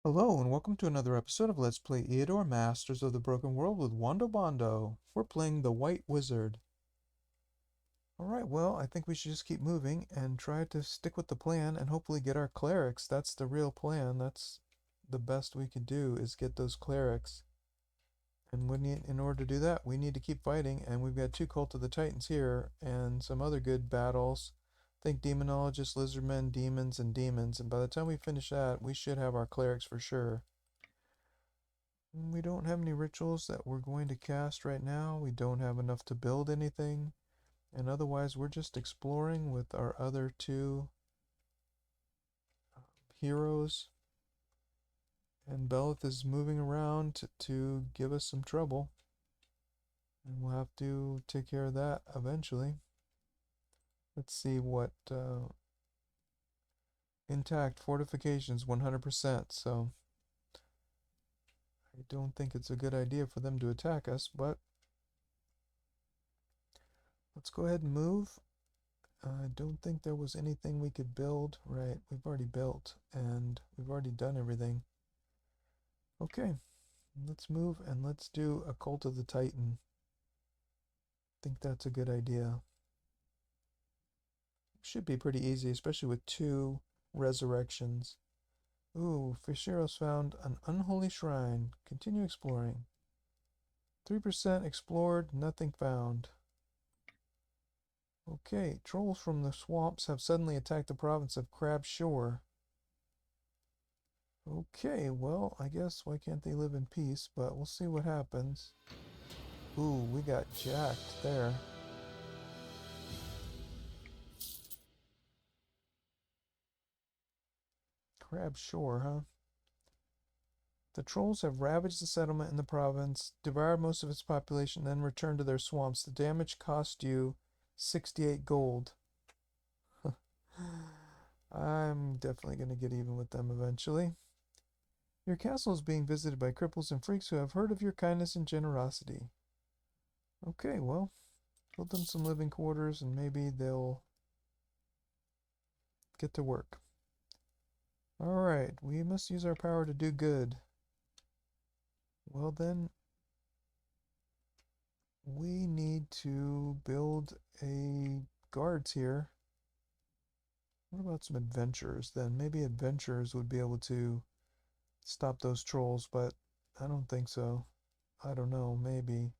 Hello and welcome to another episode of Let's Play Eador, Masters of the Broken World with Wando Bondo. We're playing the White Wizard. Alright, well, I think we should just keep moving and try to stick with the plan and hopefully get our clerics. That's the real plan. That's the best we can do is get those clerics. And in order to do that, we need to keep fighting, and we've got two Cult of the Titans here and some other good battles. Think Demonologists, Lizardmen, Demons, and Demons, and by the time we finish that, we should have our clerics for sure. We don't have any rituals that we're going to cast right now. We don't have enough to build anything. And otherwise, we're just exploring with our other two heroes. And Belith is moving around to give us some trouble. And we'll have to take care of that eventually. Let's see what... intact fortifications 100%, so... I don't think it's a good idea for them to attack us, but... let's go ahead and move. I don't think there was anything we could build. Right, we've already built, and we've already done everything. Okay, let's move and let's do a Cult of the Titan. I think that's a good idea. Should be pretty easy, especially with two resurrections. Ooh, Fisheros found an unholy shrine. Continue exploring. 3% explored, nothing found. Okay, trolls from the swamps have suddenly attacked the province of Crab Shore. Okay, well, I guess why can't they live in peace, but we'll see what happens. Ooh, we got jacked there. Crab Shore, huh? The trolls have ravaged the settlement in the province, devoured most of its population, then returned to their swamps. The damage cost you 68 gold. I'm definitely going to get even with them eventually. Your castle is being visited by cripples and freaks who have heard of your kindness and generosity. Okay, well, build them some living quarters and maybe they'll get to work. Alright, we must use our power to do good. Well then, we need to build a guards here. What about some adventurers then? Maybe adventurers would be able to stop those trolls, but I don't think so. I don't know, maybe.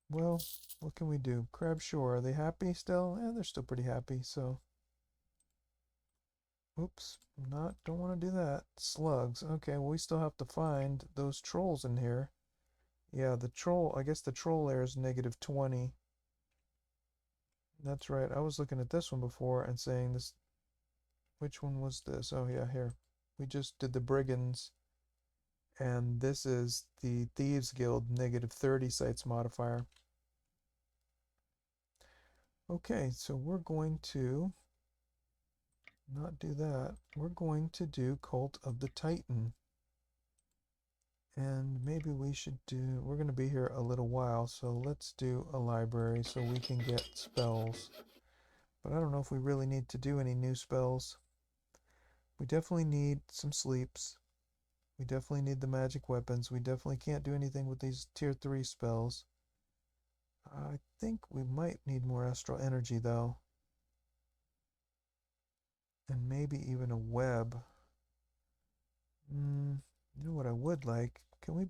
Well, what can we do? Crab Shore, are they happy still? Yeah, they're still pretty happy, so... oops, don't want to do that. Slugs. Okay, well we still have to find those trolls in here. Yeah, I guess the troll layer is -20. That's right, I was looking at this one before and saying this, which one was this? Oh yeah, here. We just did the brigands, and this is the Thieves Guild -30 sites modifier. Okay, so we're going to not do that. We're going to do Cult of the Titan. And maybe we're going to be here a little while, so let's do a library so we can get spells. But I don't know if we really need to do any new spells. We definitely need some sleeps. We definitely need the magic weapons. We definitely can't do anything with these tier 3 spells. I think we might need more astral energy though. And maybe even a web. You know what I would like? Can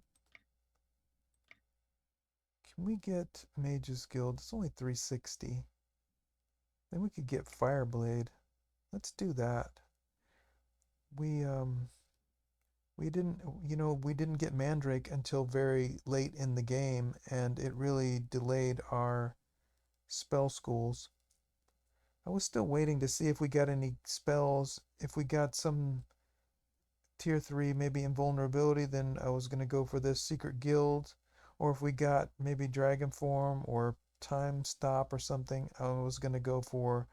we get Mage's Guild? It's only 360. Then we could get Fireblade. Let's do that. We we didn't we didn't get Mandrake until very late in the game, and it really delayed our spell schools. I was still waiting to see if we got any spells. If we got some tier 3 maybe invulnerability, then I was going to go for this secret guild, or if we got maybe dragon form or time stop or something, I was going to go for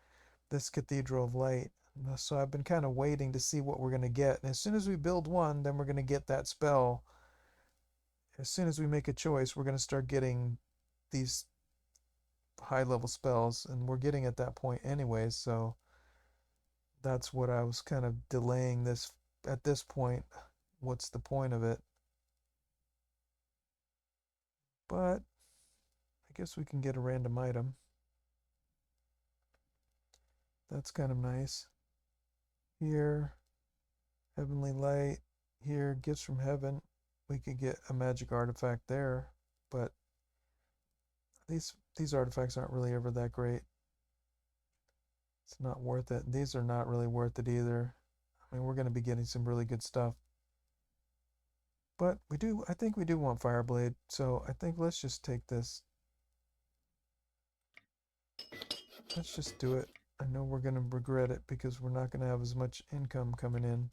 this Cathedral of Light. So I've been kind of waiting to see what we're going to get. And as soon as we build one, then we're going to get that spell. As soon as we make a choice, we're going to start getting these high level spells, and we're getting at that point anyways, so that's what I was kind of delaying this at this point, what's the point of it? But I guess we can get a random item. That's kind of nice. Here, Heavenly Light. Here, Gifts from Heaven. We could get a magic artifact there, but these artifacts aren't really ever that great. It's not worth it. These are not really worth it either. I mean, we're going to be getting some really good stuff. But I think we do want Fireblade, so I think let's just take this. Let's just do it. I know we're going to regret it because we're not going to have as much income coming in.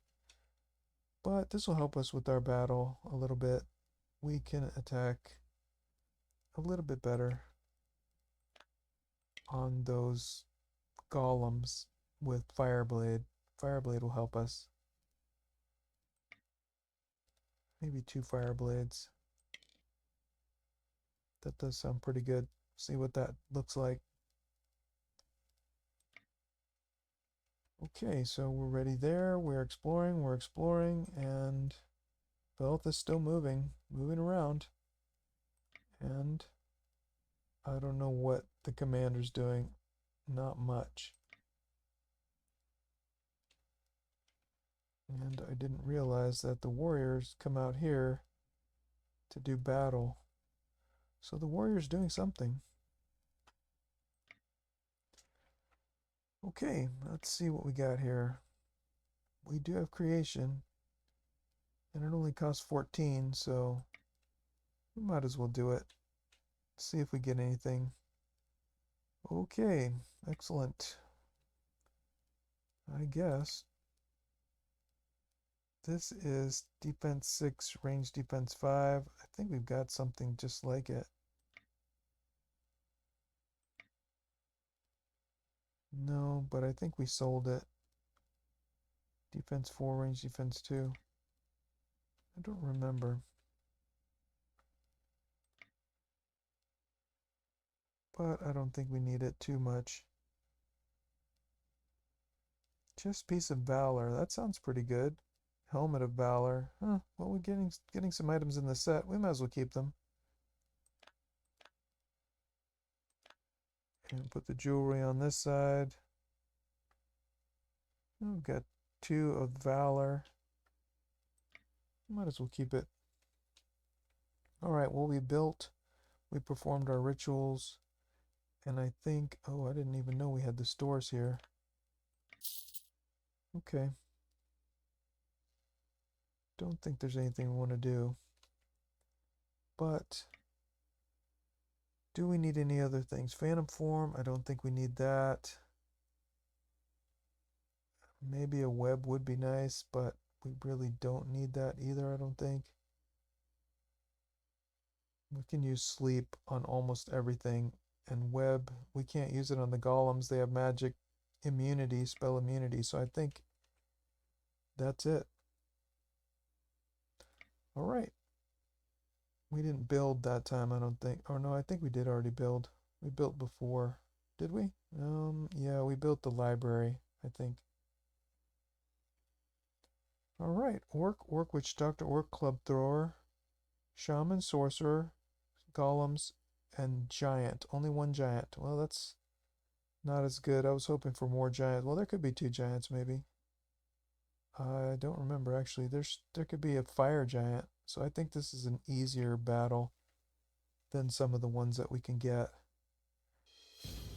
But this will help us with our battle a little bit. We can attack a little bit better on those golems with Fireblade. Fireblade will help us. Maybe 2 Fireblades. That does sound pretty good. See what that looks like. Okay, so we're ready there. We're exploring, and Velth is still moving around. And I don't know what the commander's doing. Not much. And I didn't realize that the warriors come out here to do battle. So the warrior's doing something. Okay, let's see what we got here. We do have creation, and it only costs 14, so we might as well do it. See if we get anything. Okay, excellent. I guess this is defense 6, range defense 5. I think we've got something just like it. No, but I think we sold it. Defense 4, range defense 2. I don't remember. But I don't think we need it too much. Just Piece of Valor. That sounds pretty good. Helmet of Valor. Huh, well, we're getting some items in the set. We might as well keep them. And put the jewelry on this side. We've got 2 of Valor. Might as well keep it. Alright, well, we performed our rituals. And I think, oh, I didn't even know we had the stores here. Okay. Don't think there's anything we want to do. But do we need any other things? Phantom form, I don't think we need that. Maybe a web would be nice, but we really don't need that either, I don't think. We can use sleep on almost everything. And web, we can't use it on the golems. They have magic immunity, spell immunity. So I think that's it. All right. We didn't build that time, I don't think. Oh no, I think we did already build. We built before. Did we? Yeah, we built the library, I think. All right. Orc Witch Doctor, Orc Club Thrower, Shaman Sorcerer, Golems, and Giant. Only 1 Giant. Well, that's not as good. I was hoping for more Giants. Well, there could be 2 Giants, maybe. I don't remember, actually. There could be a Fire Giant. So I think this is an easier battle than some of the ones that we can get.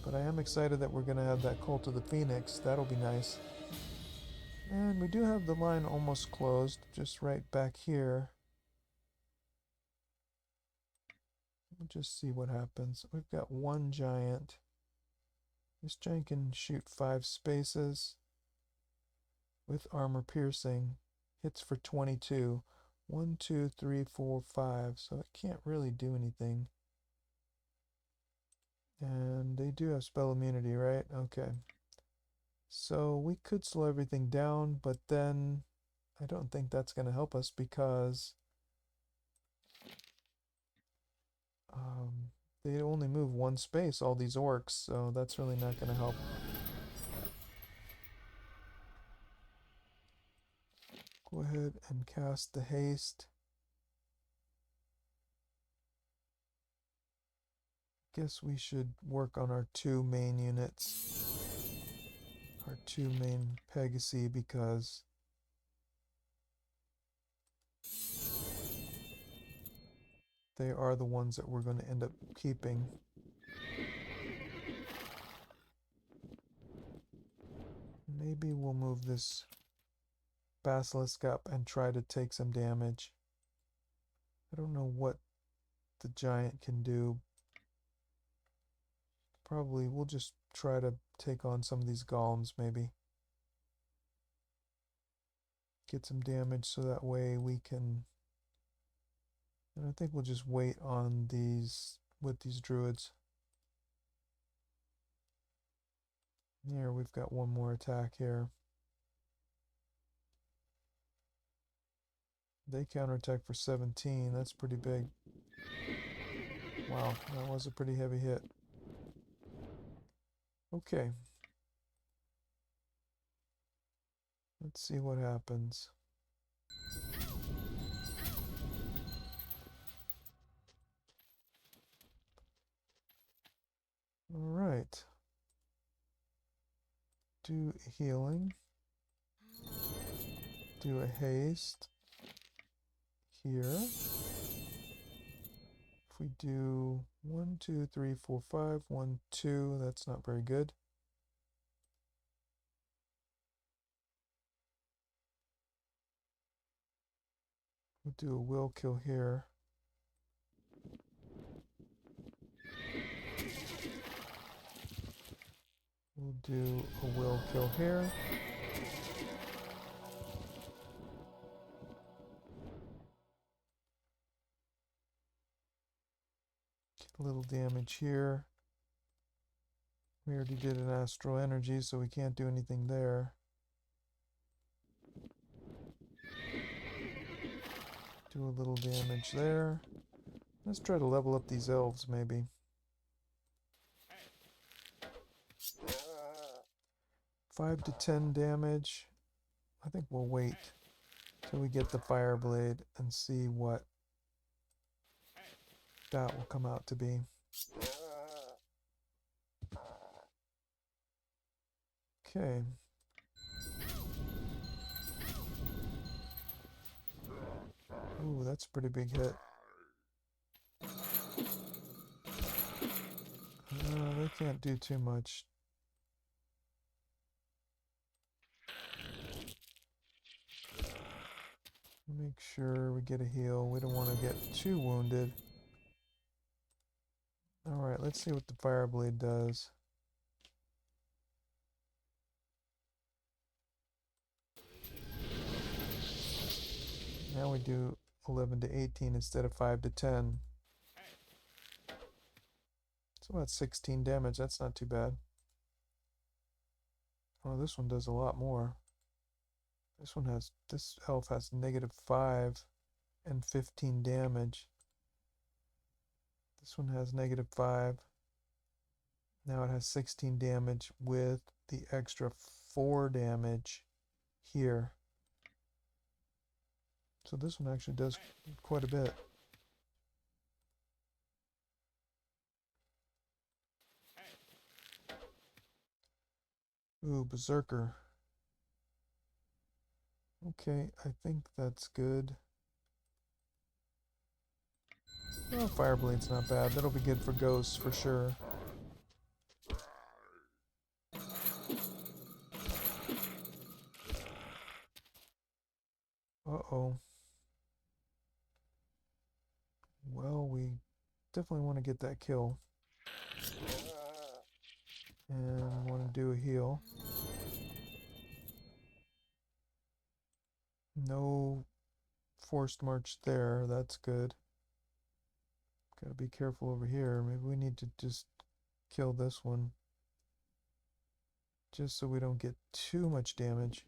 But I am excited that we're going to have that Cult of the Phoenix. That'll be nice. And we do have the line almost closed, just right back here. We'll just see what happens. We've got 1 giant. This giant can shoot 5 spaces with armor piercing. Hits for 22. 1, 2, 3, 4, 5. So it can't really do anything. And they do have spell immunity, right? Okay. So we could slow everything down, but then I don't think that's going to help us because they only move 1 space, all these orcs, so that's really not going to help. Go ahead and cast the haste. Guess we should work on our two main units. Our two main Pegasi, because they are the ones that we're going to end up keeping. Maybe we'll move this Basilisk up and try to take some damage. I don't know what the giant can do. Probably we'll just try to take on some of these golems, maybe. Get some damage so that way we can... And I think we'll just wait on these, with these druids. Here, we've got one more attack here. They counterattack for 17, that's pretty big. Wow, that was a pretty heavy hit. Okay. Let's see what happens. Alright. Do healing. Do a haste. Here. If we do 1, 2, 3, 4, 5, 1, 2, that's not very good. We'll do a will kill here. We'll do a will kill here. Get a little damage here. We already did an astral energy, so we can't do anything there. Do a little damage there. Let's try to level up these elves, maybe. 5 to 10 damage. I think we'll wait till we get the fire blade and see what that will come out to be. Okay. Ooh, that's a pretty big hit. They can't do too much. Make sure we get a heal. We don't want to get too wounded. Alright, let's see what the fire blade does. Now we do 11 to 18 instead of 5 to 10. It's about 16 damage. That's not too bad. Oh, this one does a lot more. This elf has -5 and 15 damage. This one has -5. Now it has 16 damage with the extra 4 damage here. So this one actually does quite a bit. Ooh, Berserker. Okay, I think that's good. Oh, Fireblade's not bad. That'll be good for ghosts for sure. Uh-oh. Well, we definitely want to get that kill. And want to do a heal. No forced march there. That's good. Gotta be careful over here. Maybe we need to just kill this one. Just so we don't get too much damage.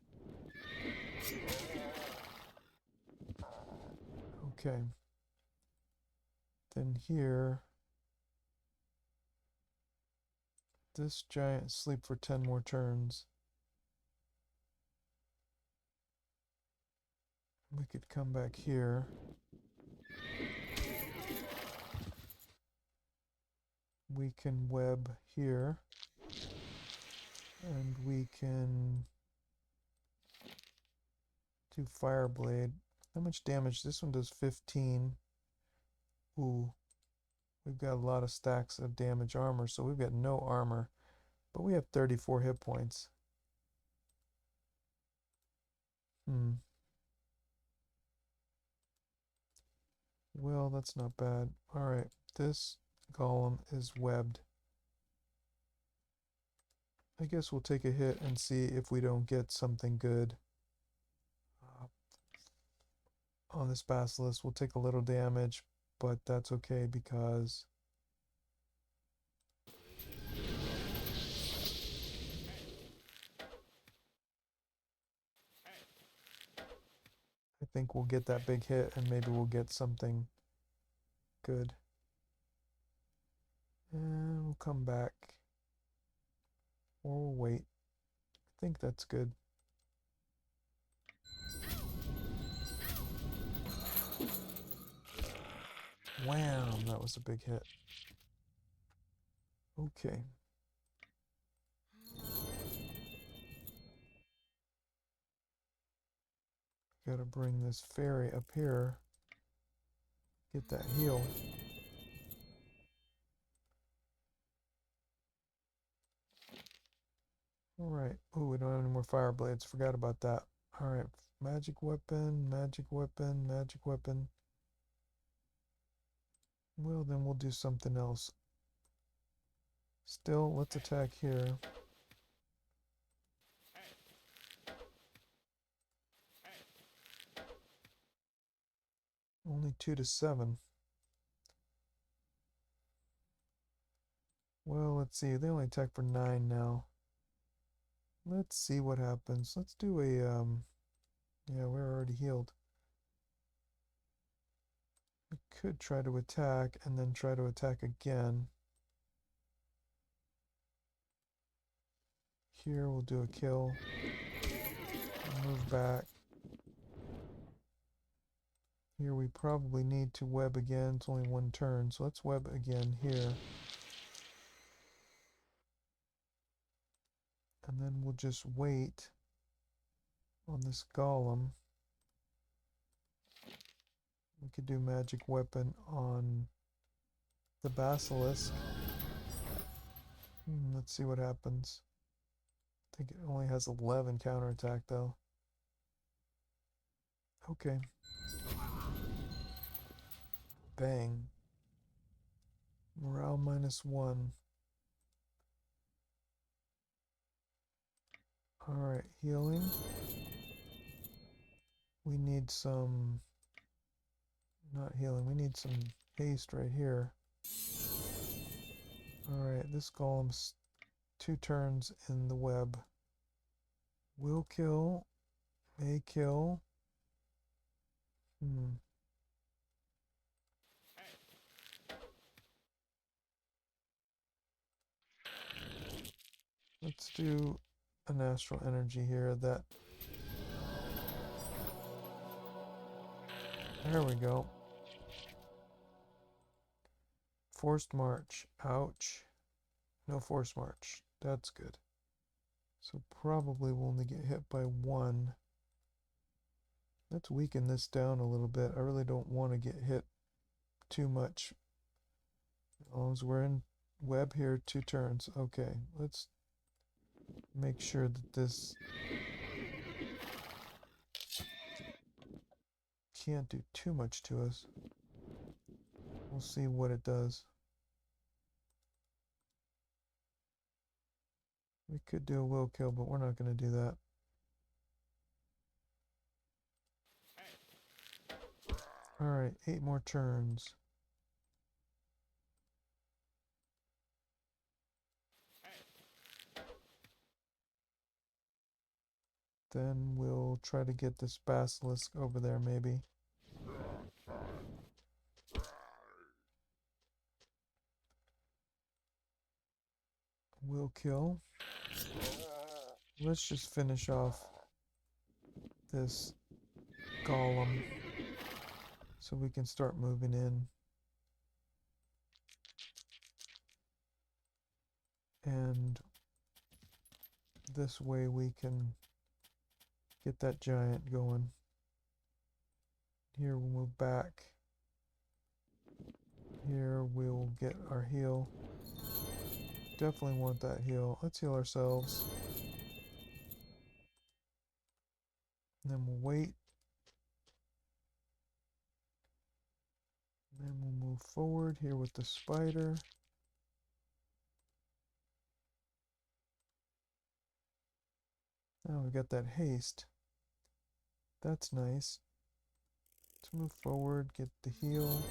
Okay. Then here, this giant sleep for 10 more turns. We could come back here. We can web here. And we can do Fireblade. How much damage? This one does 15. Ooh. We've got a lot of stacks of damage armor, so we've got no armor. But we have 34 hit points. Well, that's not bad. Alright, this golem is webbed. I guess we'll take a hit and see if we don't get something good. On this basilisk, we'll take a little damage, but that's okay because I think we'll get that big hit and maybe we'll get something good. And we'll come back. Or we'll wait. I think that's good. Wham! That was a big hit. Okay. Gotta bring this fairy up here. Get that heal. Alright. Oh, we don't have any more fire blades. Forgot about that. Alright. Magic weapon, magic weapon, magic weapon. Well, then we'll do something else. Still, let's attack here. Only 2 to 7. Well, let's see. They only attack for 9 now. Let's see what happens. Let's do a, yeah, we're already healed. We could try to attack and then try to attack again. Here we'll do a kill. Move back. Here we probably need to web again. It's only 1 turn, so let's web again here. And then we'll just wait on this golem. We could do magic weapon on the basilisk. Let's see what happens. I think it only has 11 counterattack though. Okay. Bang. Morale -1. Alright, healing. We need some... Not healing, we need some haste right here. Alright, this golem's 2 turns in the web. Will kill. May kill. Let's do an astral energy here that... There we go. Forced march. Ouch. No forced march. That's good. So probably we'll only get hit by 1. Let's weaken this down a little bit. I really don't want to get hit too much. As long as we're in web here, 2 turns. Okay, let's make sure that this can't do too much to us. We'll see what it does. We could do a will kill, but we're not going to do that. Alright, 8 more turns. Then we'll try to get this basilisk over there, maybe. Will kill. Let's just finish off this golem so we can start moving in. And this way we can get that giant going. Here we'll move back. Here we'll get our heal. Definitely want that heal. Let's heal ourselves. And then we'll wait. And then we'll move forward here with the spider. Now we got that haste. That's nice. Let's move forward, get the heal.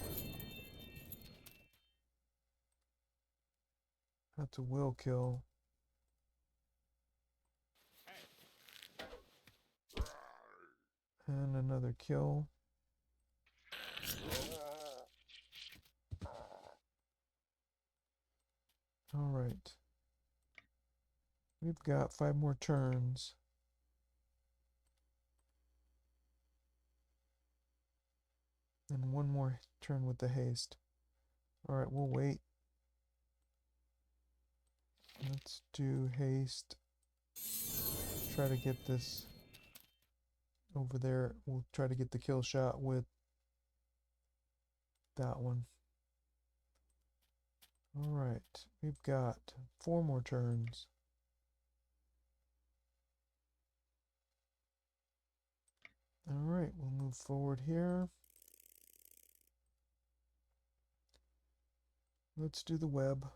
That's a will kill. And another kill. Alright. We've got 5 more turns. And 1 more turn with the haste. Alright, we'll wait. Let's do haste. Try to get this over there. We'll try to get the kill shot with that one. Alright, we've got 4 more turns. Alright, we'll move forward here. Let's do the web.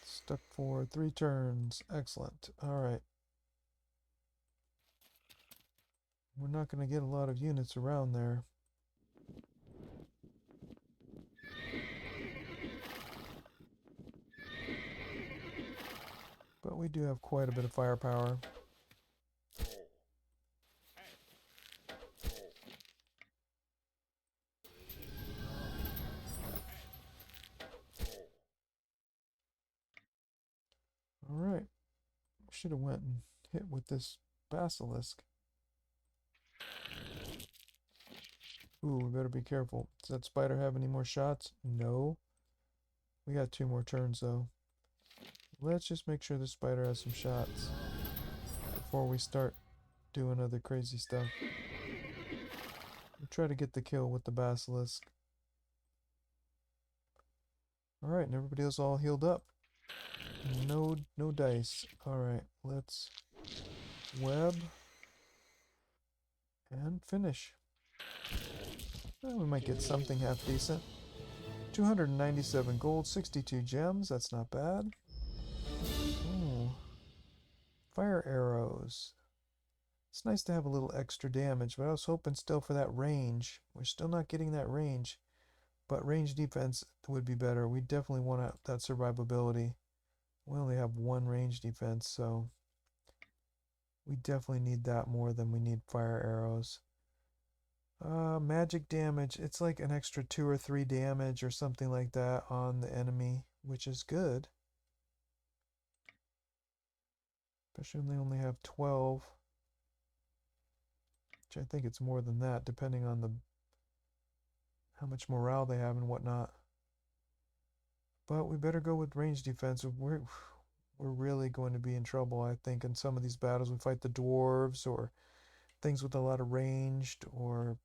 Stuck for 3 turns. Excellent. Alright. We're not going to get a lot of units around there. But we do have quite a bit of firepower. Alright. Should have went and hit with this basilisk. Ooh, we better be careful. Does that spider have any more shots? No. We got 2 more turns though. Let's just make sure the spider has some shots before we start doing other crazy stuff. We'll try to get the kill with the basilisk. Alright, and everybody else all healed up. No dice. Alright, let's web and finish. Well, we might get something half decent. 297 gold, 62 gems. That's not bad. Ooh. Fire arrows. It's nice to have a little extra damage, but I was hoping still for that range. We're still not getting that range, but range defense would be better. We definitely want that survivability. We only have 1 range defense, so we definitely need that more than we need fire arrows. Magic damage, it's like an extra 2 or 3 damage or something like that on the enemy, which is good. Especially when they only have 12. Which I think it's more than that, depending on how much morale they have and whatnot. But we better go with range defense. We're really going to be in trouble, I think, in some of these battles. We fight the dwarves or things with a lot of ranged, or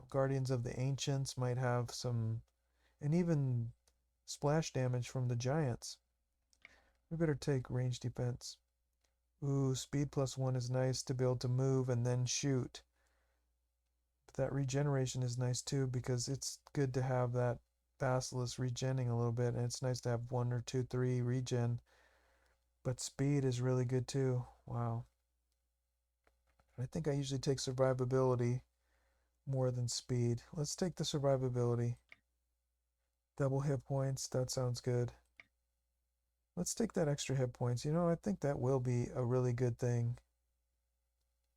Guardians of the Ancients might have some, and even splash damage from the giants. We better take range defense. Ooh, speed +1 is nice to be able to move and then shoot. But that regeneration is nice too, because it's good to have that basilisk regenning a little bit, and it's nice to have 1 or 2, 3 regen. But speed is really good too. Wow. I think I usually take survivability more than speed. Let's take the survivability. Double hit points, that sounds good. Let's take that extra hit points. You know, I think that will be a really good thing,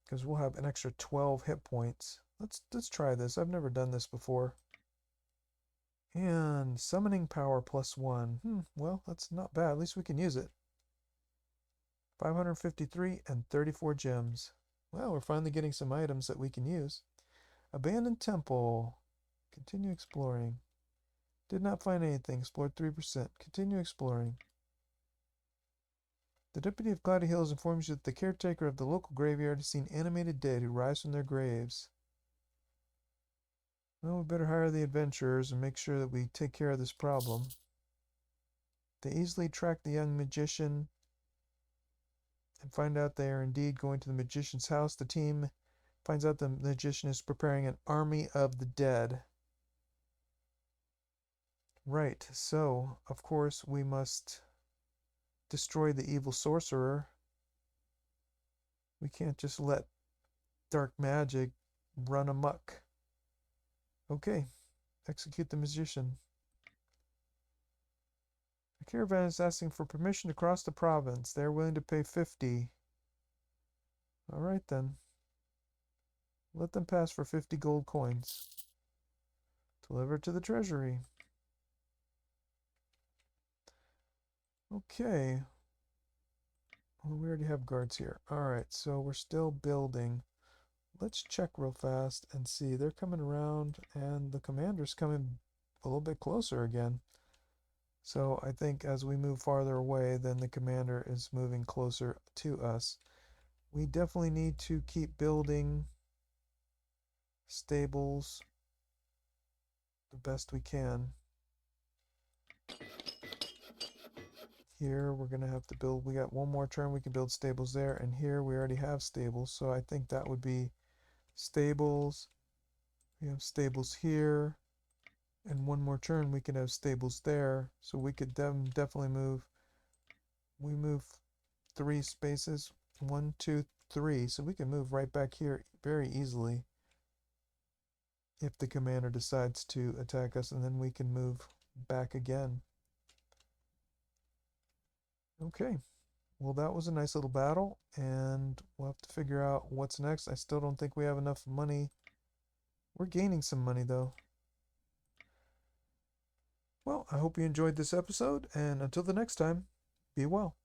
because we'll have an extra 12 hit points. Let's try this. I've never done this before. And summoning power +1. Well, that's not bad. At least we can use it. 553 and 34 gems. Well, we're finally getting some items that we can use. Abandoned temple. Continue exploring. Did not find anything. Explored 3%. Continue exploring. The deputy of Cloudy Hills informs you that the caretaker of the local graveyard has seen animated dead who rise from their graves. Well, we better hire the adventurers and make sure that we take care of this problem. They easily track the young magician and find out they are indeed going to the magician's house. The team finds out the magician is preparing an army of the dead. Right, so, of course, we must destroy the evil sorcerer. We can't just let dark magic run amok. Okay, execute the magician. The caravan is asking for permission to cross the province. They are willing to pay 50. Alright then. Let them pass for 50 gold coins. Deliver to the treasury. Okay. Well, we already have guards here. Alright, so we're still building. Let's check real fast and see. They're coming around and the commander's coming a little bit closer again. So I think as we move farther away, then the commander is moving closer to us. We definitely need to keep building stables the best we can. Here we're going to have to build, we got one more turn, we can build stables there, and here we already have stables, so I think that would be stables. We have stables here, and one more turn we can have stables there, so we could definitely move. We move 3 spaces, 1, 2, 3, so we can move right back here very easily if the commander decides to attack us, and then we can move back again. Okay, well that was a nice little battle, and we'll have to figure out what's next. I still don't think we have enough money. We're gaining some money though. Well, I hope you enjoyed this episode, and until the next time, be well.